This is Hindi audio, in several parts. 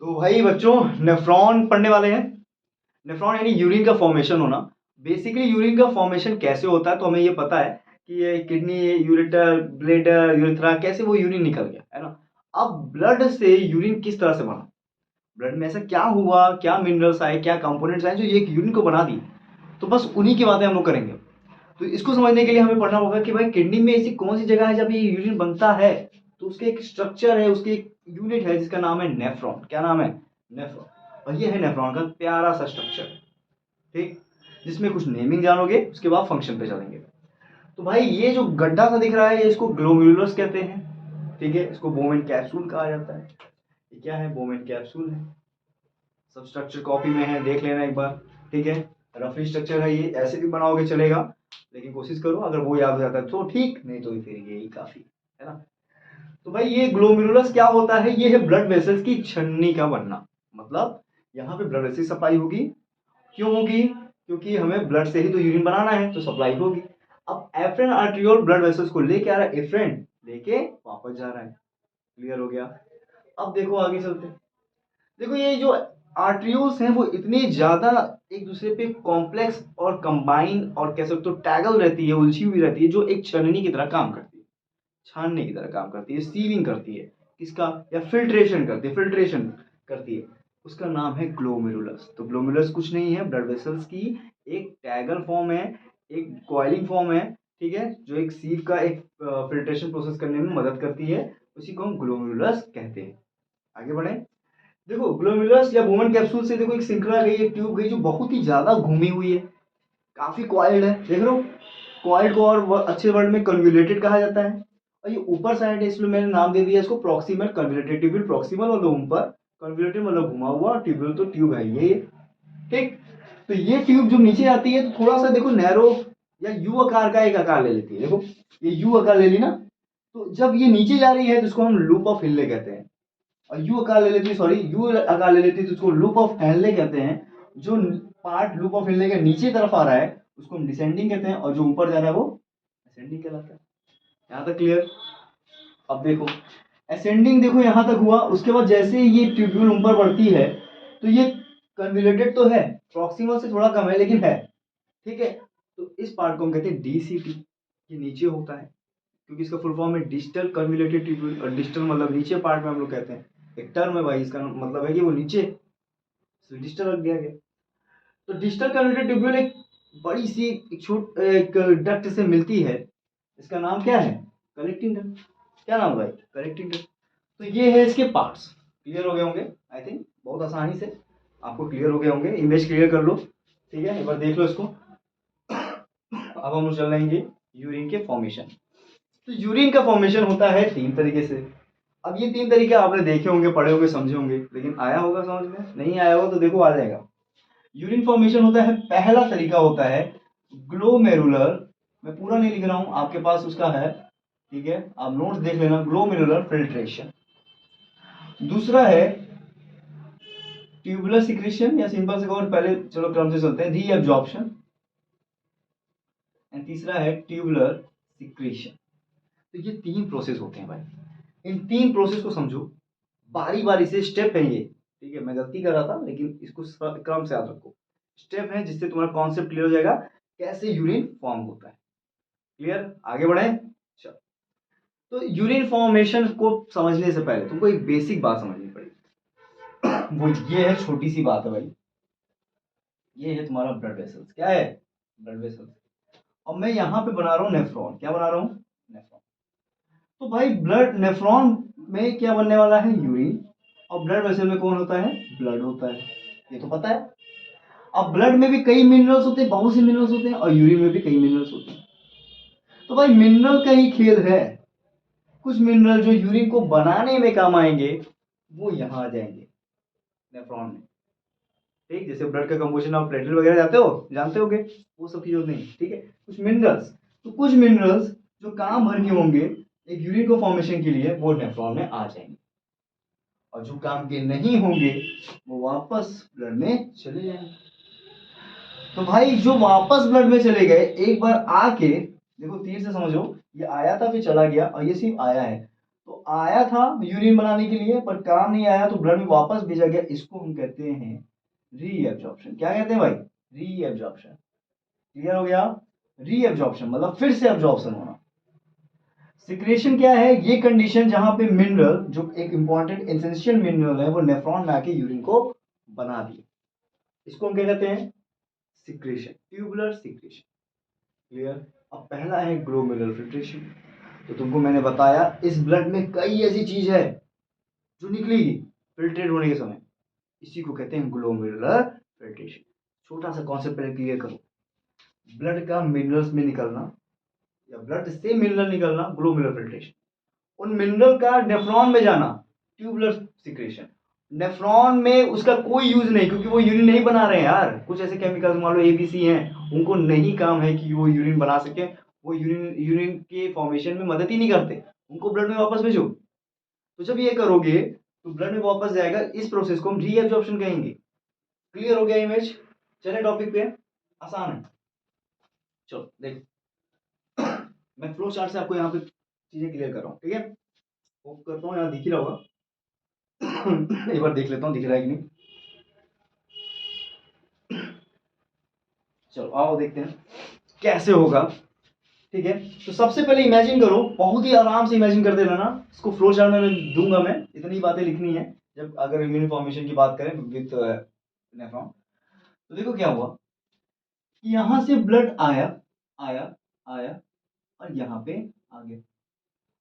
तो भाई बच्चों, नेफ्रॉन पढ़ने वाले हैं। नेफ्रॉन यानी यूरिन का फॉर्मेशन होना। बेसिकली यूरिन का फॉर्मेशन कैसे होता है तो हमें ये पता है कि ये किडनी, यूरेटर, ब्लेडर, यूरेथ्रा, कैसे वो यूरिन निकल गया है ना। अब ब्लड से यूरिन किस तरह से बना, ब्लड में ऐसा क्या हुआ, क्या मिनरल्स आए, क्या कंपोनेंट्स आए जो ये यूरिन को बना दी, तो बस उन्हीं की बातें हम लोग करेंगे। तो इसको समझने के लिए हमें पढ़ना होगा कि भाई किडनी में ऐसी कौन सी जगह है जब ये यूरिन बनता है। तो उसके एक स्ट्रक्चर है, उसकी एक यूनिट है जिसका नाम है नेफ्रॉन। क्या नाम है? नेफ्रॉन। और ये है नेफ्रॉन का प्यारा सा स्ट्रक्चर, ठीक, जिसमें कुछ नेमिंग जानोगे, उसके बाद फंक्शन पे चलेंगे। तो भाई ये जो गड्ढा सा दिख रहा है, ये इसको ग्लोमेरुलस कहते हैं, ठीक है। इसको बोवेन कैप्सूल कहा जाता है। ये क्या है? बोवेन कैप्सूल है। सब स्ट्रक्चर कॉपी में है, देख लेना एक बार, ठीक है। रफली स्ट्रक्चर है, ये ऐसे भी बनाओगे चलेगा, लेकिन कोशिश करो, अगर वो याद हो जाता है तो ठीक, नहीं तो फिर यही काफी है ना। तो भाई ये ग्लोमेरुलस क्या होता है? ये है ब्लड वेसल्स की छन्नी का बनना। मतलब यहाँ पे ब्लड वेसल सप्लाई होगी। क्यों होगी? क्योंकि हमें ब्लड से ही तो यूरिन बनाना है, तो सप्लाई होगी। अब एफ्रेन आर्ट्रियोल ब्लड वेसल्स को लेके आ रहा है, एफ्रेन लेके वापस जा रहा है। क्लियर हो गया? अब देखो आगे चलते हैं। देखो ये जो आर्ट्रियोल्स हैं वो इतनी ज्यादा एक दूसरे पे कॉम्प्लेक्स और कंबाइन और कह सकते हो टैगल रहती है, उलझी हुई रहती है, जो एक छलनी की तरह काम करती है, छानने की तरह काम करती है, सीलिंग करती है। किसका? या फिल्ट्रेशन करती है, फिल्ट्रेशन करती है। उसका नाम है ग्लोमेरुलस। तो ग्लोमेरुलस कुछ नहीं है, ब्लड वेसल्स की एक टैगल फॉर्म है, एक कॉइलिंग फॉर्म है, ठीक है, जो एक सीव का एक फिल्ट्रेशन प्रोसेस करने में मदद करती है। उसी को हम ग्लोमेरुलस कहते हैं। आगे बढ़े। देखो ग्लोमेरुलस या बोवन कैप्सूल से देखो एक श्रृंखला गई, एक ट्यूब गई जो बहुत ही ज्यादा घूमी हुई है, काफी कॉइल्ड है। देख रहे हो? कॉइल्ड को और अच्छे वर्ड में कन्वुलेटेड कहा जाता है। और ये ऊपर साइड है, इसलिए मैंने नाम दे दिया इसको प्रॉक्सिमल कन्वुलेटेड ट्यूब्यूल। प्रॉक्सिमल मतलब ऊपर, कन्वुलेटेड मतलब घुमा हुआ, ट्यूब्यूल तो ट्यूब है ये, ठीक। तो ये ट्यूब जो नीचे आती है तो थोड़ा सा देखो नैरो या यू आकार का एक आकार ले लेती है। देखो ये यू आकार ले ली ना, तो जब ये नीचे जा रही है तो इसको हम लूप ऑफ हिनले कहते हैं। और यू आकार ले लेती है, सॉरी यू आकार ले लेती है तो उसको लूप ऑफ हेनले कहते हैं। जो पार्ट लूप ऑफ हेनले के नीचे तरफ आ रहा है उसको हम डिसेंडिंग कहते हैं, और जो ऊपर जा रहा है वो असेंडिंग कहलाता है। यहाँ तक क्लियर? अब देखो असेंडिंग, देखो यहाँ तक हुआ। उसके बाद जैसे ये ट्यूब्यूल ऊपर बढ़ती है तो ये कन्विलेटेड तो है, प्रॉक्सिमल से थोड़ा कम है लेकिन है, ठीक है। तो इस पार्ट को हम कहते हैं डीसीटी। ये नीचे होता है क्योंकि इसका फुल फॉर्म है डिस्टल कन्विलेटेड ट्यूब्यूल, और डिस्टल मतलब नीचे पार्ट में हम लोग कहते हैं। एक टर्म है भाई, इसका मतलब है कि वो नीचे, डिस्टल रख दिया गया। तो डिस्टल कन्विलेटेड ट्यूब्यूल एक बड़ी सी एक डक्ट से मिलती है। इसका नाम क्या है? Collecting duct. क्या नाम है भाई? Collecting duct. तो ये है इसके पार्ट्स। क्लियर हो गए होंगे आई थिंक, बहुत आसानी से आपको क्लियर हो गए होंगे। इमेज क्लियर कर लो, ठीक है, एक बार देख लो इसको। अब हम लोग चल रहेंगे यूरिन के फॉर्मेशन। तो यूरिन का फॉर्मेशन होता है तीन तरीके से। अब ये तीन तरीके आपने देखे होंगे, पढ़े होंगे, समझे होंगे, लेकिन आया होगा समझ में? नहीं आया होगा तो देखो आ जाएगा। यूरिन फॉर्मेशन होता है, पहला तरीका होता है ग्लोमेरुलर। मैं पूरा नहीं लिख रहा हूं, आपके पास उसका है, ठीक है, आप नोट्स देख लेना। Glomerular filtration. दूसरा है ट्यूबुलर सिक्रेशन, या सिंपल से और पहले चलो क्रम से चलते हैं, रीअब्जॉर्प्शन। एंड तीसरा है ट्यूबुलर सिक्रेशन। तो ये तीन प्रोसेस होते हैं भाई। इन तीन प्रोसेस को समझो, बारी बारी से स्टेप है ये, ठीक है। मैं गलती कर रहा था लेकिन इसको क्रम से याद रखो। स्टेप है जिससे तुम्हारा कॉन्सेप्ट क्लियर हो जाएगा कैसे यूरिन फॉर्म होता है। क्लियर? आगे बढ़े। चलो, तो यूरिन फॉर्मेशन को समझने से पहले तुमको एक बेसिक बात समझनी पड़ेगी। वो ये है, छोटी सी बात है भाई। ये है तुम्हारा ब्लड वेसल्स। क्या है? Blood vessels. और मैं यहाँ पे बना रहा हूँ नेफ्रॉन। क्या बना रहा हूँ? नेफ्रॉन। तो भाई ब्लड नेफ्रॉन में क्या बनने वाला है? यूरिन। और ब्लड वेसल में कौन होता है? ब्लड होता है, ये तो पता है। अब ब्लड में भी कई मिनरल्स होते हैं, बहुत से मिनरल्स होते हैं, और यूरिन में भी कई मिनरल्स होते हैं। तो भाई मिनरल का ही खेल है। कुछ मिनरल जो यूरिन को बनाने में काम आएंगे वो यहाँ आ जाएंगे नेफ्रॉन में, ठीक। जैसे ब्लड का कंपोजिशन आप प्लेटलेट वगैरह जाते हो, जानते होगे, वो सब चीजों नहीं, ठीक है। कुछ मिनरल्स, तो कुछ मिनरल्स जो काम भर के होंगे एक यूरिन को फॉर्मेशन के लिए, वो नेफ्रॉन में आ जाएंगे। और जो काम के नहीं होंगे वो वापस ब्लड में चले जाएंगे। तो भाई जो वापस ब्लड में चले गए, एक बार आके देखो, तीर से समझो, ये आया था फिर चला गया, और ये सिर्फ आया है। तो आया था यूरिन बनाने के लिए पर काम नहीं आया तो ब्लड में वापस भेजा गया, इसको हम कहते हैं रीएब्जॉर्प्शन। क्या कहते हैं भाई? रीएब्जॉर्प्शन। क्लियर हो गया? रीएब्जॉर्प्शन मतलब फिर से एब्जॉर्प्शन होना। सिक्रेशन क्या है? ये कंडीशन जहां पे मिनरल, जो एक इंपॉर्टेंट एसेंशियल मिनरल है, वो नेफ्रॉन में आके यूरिन को बना दिए, इसको हम क्या कहते हैं? Secretion, tubular secretion. क्लियर? अब पहला है ग्लोमेरुलर फिल्ट्रेशन। तो तुमको मैंने बताया इस ब्लड में कई ऐसी चीज है जो निकलेगी फिल्ट्रेट होने के समय, इसी को कहते हैं ग्लोमेरुलर फिल्ट्रेशन। छोटा सा कॉन्सेप्ट पहले क्लियर करो, ब्लड का मिनरल्स में निकलना या ब्लड से मिनरल निकलना ग्लोमेरुलर फिल्ट्रेशन, उन मिनरल का नेफ्रॉन में जाना ट्यूबुलर सिक्रेशन। नेफ्रॉन में उसका कोई यूज नहीं, क्योंकि वो यूरिन नहीं बना रहे हैं यार, कुछ ऐसे केमिकल्स मान लो एबीसी हैं, उनको नहीं काम है कि वो यूरिन बना सके, वो यूरिन यूरिन के फॉर्मेशन में मदद ही नहीं करते, उनको ब्लड में वापस भेजो। तो जब ये करोगे तो ब्लड में वापस जाएगा, इस प्रोसेस को हम रीएब्जॉर्प्शन कहेंगे। क्लियर हो गया इमेज? चले टॉपिक पे, आसान है। चलो देखो मैं फ्लो चार्ट से आपको यहाँ पे चीजें क्लियर कर रहा हूँ, ठीक है? होप करता हूँ यहाँ दिख ही रहा होगा। एक बार देख लेता हूँ दिख रहा है कि नहीं। चलो आओ देखते हैं कैसे होगा। ठीक है, तो सबसे पहले इमेजिन करो, बहुत ही आराम से इमेजिन कर देना ना, इसको फ्लो चार्ट में दूंगा मैं, इतनी बातें लिखनी है जब अगर यूनिट फॉर्मेशन की बात करें विथ नेफ्रॉन। तो देखो क्या हुआ कि यहां से ब्लड आया आया आया और यहाँ पे आ गया।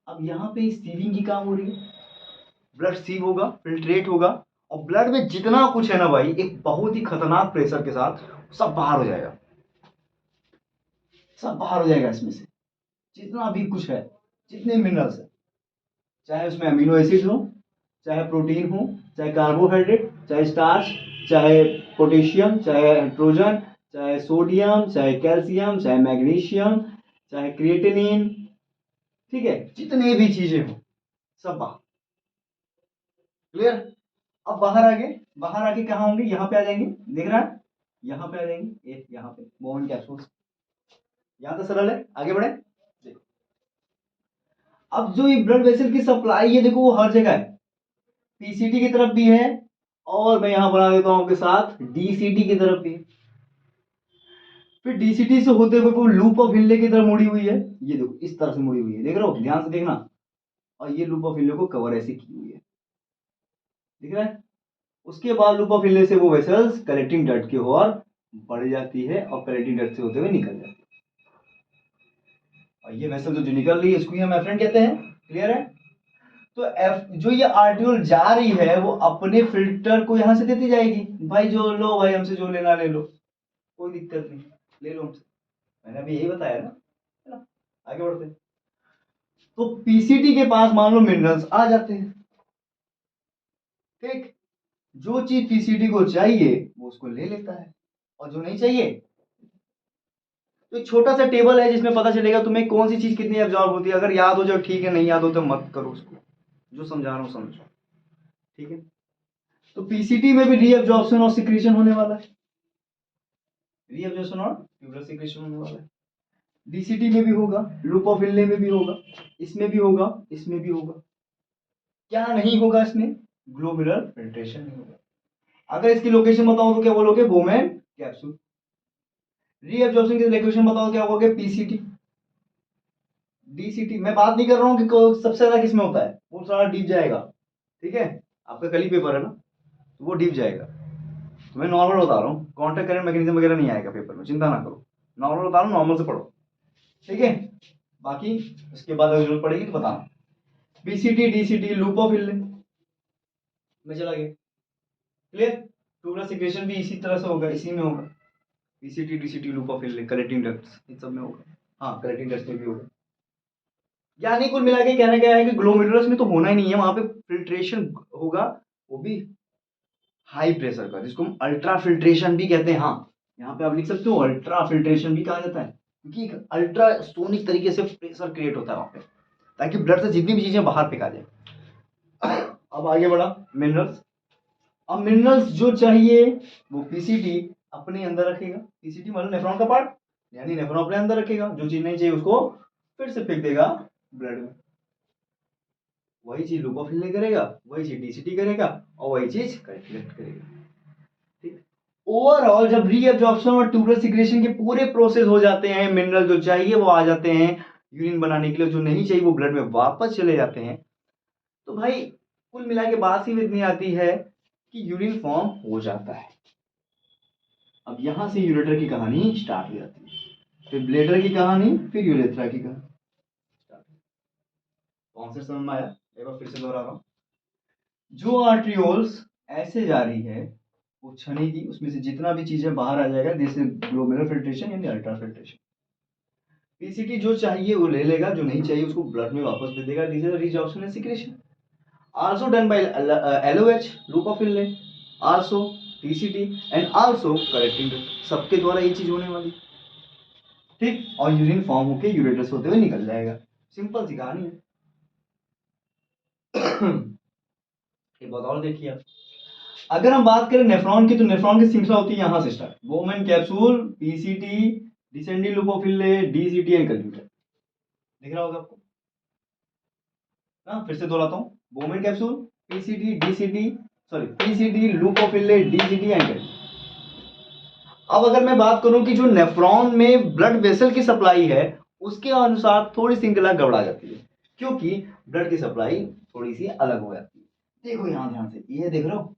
अब यहाँ पे सीविंग की काम हो रही है, ब्लड सीव होगा, फिल्ट्रेट होगा, और ब्लड में जितना कुछ है ना भाई, एक बहुत ही खतरनाक प्रेशर के साथ सब बाहर हो जाएगा, सब बाहर हो जाएगा इसमें से, जितना भी कुछ है, जितने मिनरल्स है, चाहे उसमें अमीनो एसिड हो, चाहे प्रोटीन हो, चाहे कार्बोहाइड्रेट, चाहे स्टार्च, चाहे पोटेशियम, चाहे हाइड्रोजन, चाहे सोडियम, चाहे कैल्शियम, चाहे मैग्नीशियम, चाहे क्रिएटिनिन, ठीक है, जितने भी चीजें हो सब बाहर। क्लियर? अब बाहर आगे, बाहर आके कहाँ होंगे? यहाँ पे आ जाएंगे, देख रहा है? यहाँ पे आ जाएंगे, एक यहाँ पे बोवन कैप्सूल्स। यहाँ तो सरल है, आगे बढ़े। देखो अब जो ये ब्लड वेसल की सप्लाई है, देखो वो हर जगह है, पीसीटी की तरफ भी है, और मैं यहां बना देता हूं आपके साथ डीसीटी की तरफ भी। फिर डीसीटी से होते हुए वो लूप ऑफ हिनले की तरफ मुड़ी हुई है, ये देखो इस तरह से मुड़ी हुई है, देख रहे हो? ध्यान से देखना। और ये लूप ऑफ हिनले को कवर ऐसे की हुई है, दिख रहा है? उसके बाद लूप ऑफ हिनले से वो वेसल्स कलेक्टिंग डक्ट की ओर बढ़ जाती है और कलेक्टिंग डक्ट से होते हुए निकल जाती है, और ये वेसल जो निकल रही है इसको हम एफरेंट कहते हैं। क्लियर है? तो एफ जो ये आर्ट्यूल जा रही है वो अपने फिल्टर को यहां से देती जाएगी, भाई जो लो भाई हमसे जो लेना ले लो, कोई दिक्कत नहीं, ले लो हमसे, मैंने अभी यही बताया ना, है ना? आगे बढ़ते हैं। तो पीसीटी के पास मान लो मिनरल्स आ जाते हैं, ठीक, जो चीज पीसीटी को चाहिए वो उसको ले लेता है, और जो नहीं चाहिए, तो एक छोटा सा टेबल है जिसमें पता चलेगा तुम्हें कौन सी चीज कितनी एब्जॉर्ब होती है, अगर याद हो जाओ ठीक है, नहीं याद हो तो मत करो उसको, जो समझा रहा हूं समझो, ठीक है? तो पीसीटी में भी रीअब्जॉर्प्शन और सिक्रीशन होने वाला है, रीअब्जॉर्प्शन और ट्यूबुलर सिक्रीशन होने वाला है। डीसीटी में भी होगा, लूप ऑफ हिनले में भी होगा, इसमें भी होगा, इसमें भी होगा। क्या नहीं होगा इसमें? ग्लोमेरुलर फिल्ट्रेशन नहीं होगा। अगर इसकी लोकेशन बताओ तो क्या बोलोगे? Bowman capsule. रीअब्जॉर्प्शन की लोकेशन बताओ क्या होगा? PCT, DCT. मैं बात नहीं कर रहा हूं कि सबसे ज्यादा किसमें होता है, वो सारा डीप जाएगा, ठीक है? आपका कल ही पेपर है ना, तो वो डीप जाएगा, तो मैं नॉर्मल बता रहा हूँ, काउंटर करंट मैकेनिज्म वगैरह नहीं आएगा पेपर में, चिंता ना करो, नॉर्मल बता रहा हूँ, नॉर्मल से पढ़ो, ठीक है? बाकी उसके बाद अगर जरूरत पड़ेगी तो बताना। बीसीटी डीसीटी लूप ऑफ हिनले में चला गया। क्लियर? ट्यूबुलर सिक्रेशन भी इसी तरह से होगा, इसी में होगा, BCT DCT loop of Henle collecting ducts इन सब में होगा। हाँ कलेक्टिंग डक्ट्स में भी होगा। यानी कुल मिला के कहना क्या है कि ग्लोमेरुलस में तो होना ही नहीं है, वहां पे फिल्ट्रेशन होगा, वो भी हाई प्रेशर का, जिसको हम अल्ट्रा फिल्ट्रेशन भी कहते हैं। हाँ यहाँ पे आप लिख सकते हो अल्ट्रा फिल्ट्रेशन भी कहा जाता है, क्योंकि एक अल्ट्रासोनिक तरीके से प्रेशर क्रिएट होता है वहां पे, ताकि ब्लड से जितनी भी चीजें बाहर फेंका जाए। अब आगे बढ़ा मिनरल्स। अब मिनरल्स जो चाहिए वो पीसीटी अपने अंदर रखेगा, पीसीटी मतलब नेफ्रॉन का पार्ट, यानी नेफ्रॉन अपने अंदर रखेगा, जो चीज नहीं चाहिए उसको फिर से फेंक देगा ब्लड में। वही चीज लूप ऑफ हिल करेगा, वही चीज डीसीटी करेगा और वही चीज कैलकुलेट करेगा। ठीक, ओवरऑल जब रीअब्जॉर्प्शन और ट्यूबुलर सिक्रेशन के पूरे प्रोसेस हो जाते हैं, मिनरल जो चाहिए वो आ जाते हैं यूरिन बनाने के लिए, जो नहीं चाहिए वो ब्लड में वापस चले जाते हैं, तो भाई कुल मिला के बात ही इतनी आती है कि यूरिन फॉर्म हो जाता है। अब यहां से यूरेटर की कहानी स्टार्ट हो जाती है, फिर ब्लेडर की कहानी, फिर यूरेथ्रा की कहानी। कॉन्सेप्ट समझ में आया? एक बार फिर से दोहरा रहा हूं, जो आर्ट्रियोल्स ऐसे जा रही है वो छनी की, उसमें से जितना भी चीजें बाहर आ जाएगा, जैसे ग्लोमेरुलर फिल्ट्रेशन यानी अल्ट्रा फिल्ट्रेशन। पीसीटी जो चाहिए वो ले लेगा, जो नहीं चाहिए उसको ब्लड में वापस दे देगा। This is रीजॉर्प्शन and secretion, also done by LOH loop of inlet, also TCT and also collecting. सबके द्वारा ये चीज होने वाली। ठीक, और यूरिन फॉर्म होके यूरेटर से होते हुए निकल जाएगा। सिंपल सी कहानी है। एक बात और देखिए आप, अगर हम बात करें नेफ्रॉन की, तो नेफ्रॉन की श्रृंखला होती है यहां से start, Bowman capsule, PCT, descending loop of Henle, DCT and collector. दिख रहा होगा आपको ना? फिर से दोहराता हूं, Bowman capsule, PCT, DCT, sorry PCT, loop of Henle, DCT and collector. अब अगर मैं बात करूं कि जो नेफ्रॉन में ब्लड वेसल की सप्लाई है, उसके अनुसार थोड़ी श्रृंखला गड़बड़ा जाती है, क्योंकि ब्लड की सप्लाई थोड़ी सी अलग हो जाती है। देखो यहां ध्यान से, ये देख रहे हो,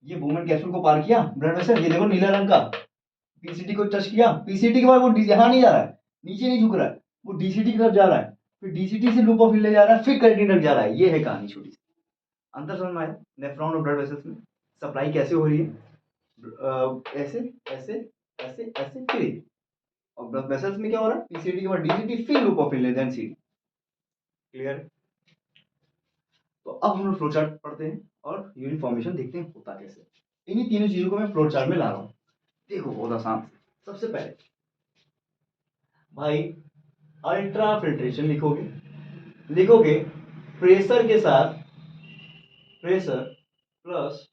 ये बोमेन कैप्सूल को पार किया ब्लड वेसल, ये देखो नीला रंग का, पीसीटी को टच किया, पीसीटी के बाद वो यहां नहीं जा रहा है, नीचे नहीं झुक रहा है, वो डीसीटी की तरफ जा रहा है, फिर डीसीटी से लूप ऑफ ले जा रहा है, फिर करेक्टिन तक जा रहा है। ये है कहानी छोटी सी। अंतर समझ में आया? नेफ्रॉन और ब्लड वेसल्स में सप्लाई कैसे हो रही है, ऐसे ऐसे ऐसे ऐसे फिर, और ब्लड वेसल्स में क्या हो रहा है, पीसीडी के बाद डीसीटी फिर loop of Henle then CD. Clear? तो अब हम लोग फ्लो चार्ट पढ़ते हैं और यूनिट फॉर्मेशन देखते हैं होता कैसे। इन्हीं तीनों चीजों को मैं फ्लो चार्ट में ला रहा हूं। देखो बहुत आसान से, सबसे पहले भाई अल्ट्रा फिल्ट्रेशन लिखोगे, लिखोगे प्रेशर के साथ, प्रेशर प्लस,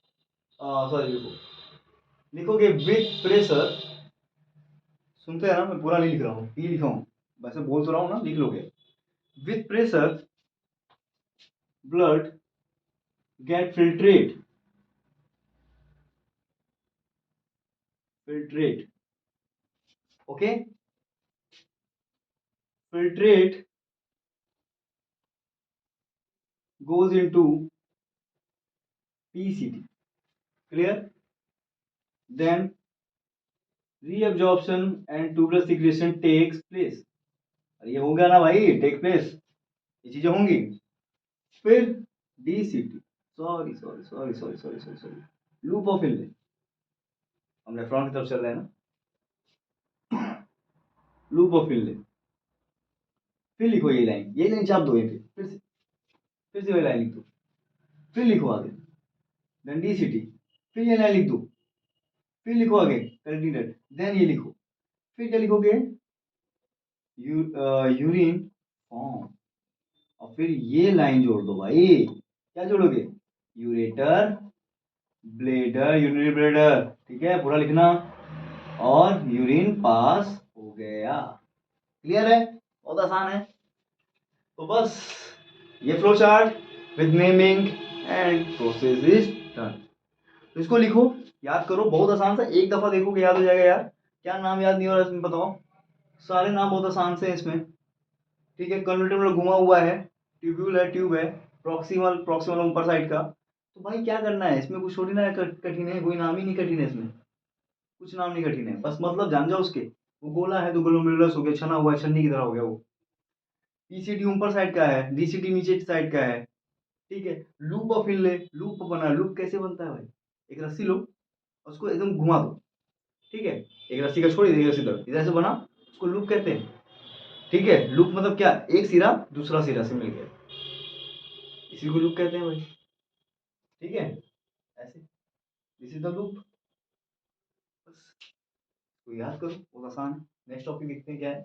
सॉरी लिखोगे विथ प्रेशर, सुनते हैं ना, मैं पूरा नहीं लिख रहा हूँ, पी लिखा हूँ, वैसे बोल तो रहा हूँ ना, लिख लोगे। With pressure blood get filtrate, okay, filtrate goes into PCT, clear, then reabsorption and tubular secretion takes place। अरे ये होगा ना भाई, टेक प्लेस, ये चीजें होंगी। फिर DCT, sorry sorry sorry sorry sorry sorry sorry loop of inlet, हम नेफ्रॉन की तरफ चल रहे हैं ना, लूप ऑफ इनलेट, फिर लिखो ये लाइन छाप दो, ये फिर से वही लाइन लिख दो, फिर लिखो आगे, देन डीसीटी, फिर ये लाइन लिख दो, फिर लिखो आगे करेक्टिंग, देन ये लिखो, फिर क्या लिखोगे, यूरिन फॉर्म, और फिर ये लाइन जोड़ दो भाई, क्या जोड़ोगे, यूरेटर ब्लेडर, यूरिनरी ब्लेडर, ठीक है पूरा लिखना, और यूरिन पास हो गया। क्लियर है? बहुत आसान है। तो बस ये flow chart with naming and process is done. तो इसको लिखो, याद करो, बहुत आसान सा, एक दफा देखोगे याद हो जाएगा यार। क्या नाम याद नहीं हो रहा इसमें बताओ, सारे नाम बहुत आसान से हैं इसमें। ठीक है, कन्वर्टर घुमा हुआ है, ट्यूब्यूल है, ट्यूब है, प्रॉक्सिमल प्रॉक्सिमल ऊपर साइड का। तो भाई क्या करना है इसमें, कुछ थोड़ी ना कठिन है, कोई नाम ही नहीं कठिन है इसमें, कुछ नाम नहीं कठिन है, बस मतलब जान जाओ उसके। वो गोला है तो ग्लोमेरुलस हो गया, छना हुआ है, छन्नी की तरह हो गया वो। पीसीटी ऊपर साइड का है, डीसीटी नीचे साइड का है। ठीक है, लूप ऑफ इनले, लूप बना, लूप कैसे बनता है भाई, एक रस्सी लो, उसको एकदम घुमा दो, ठीक है, एक रस्सी का छोड़, एक रस्सी दो, इधर से बना, उसको लूप कहते हैं। ठीक है, लूप मतलब क्या, एक सिरा दूसरा सिरा से मिल गया, इसी को लूप कहते हैं भाई। ठीक है, ऐसे, दिस इज द लूप। बस तो याद करो, बहुत आसान है। नेक्स्ट टॉपिक देखते हैं क्या है।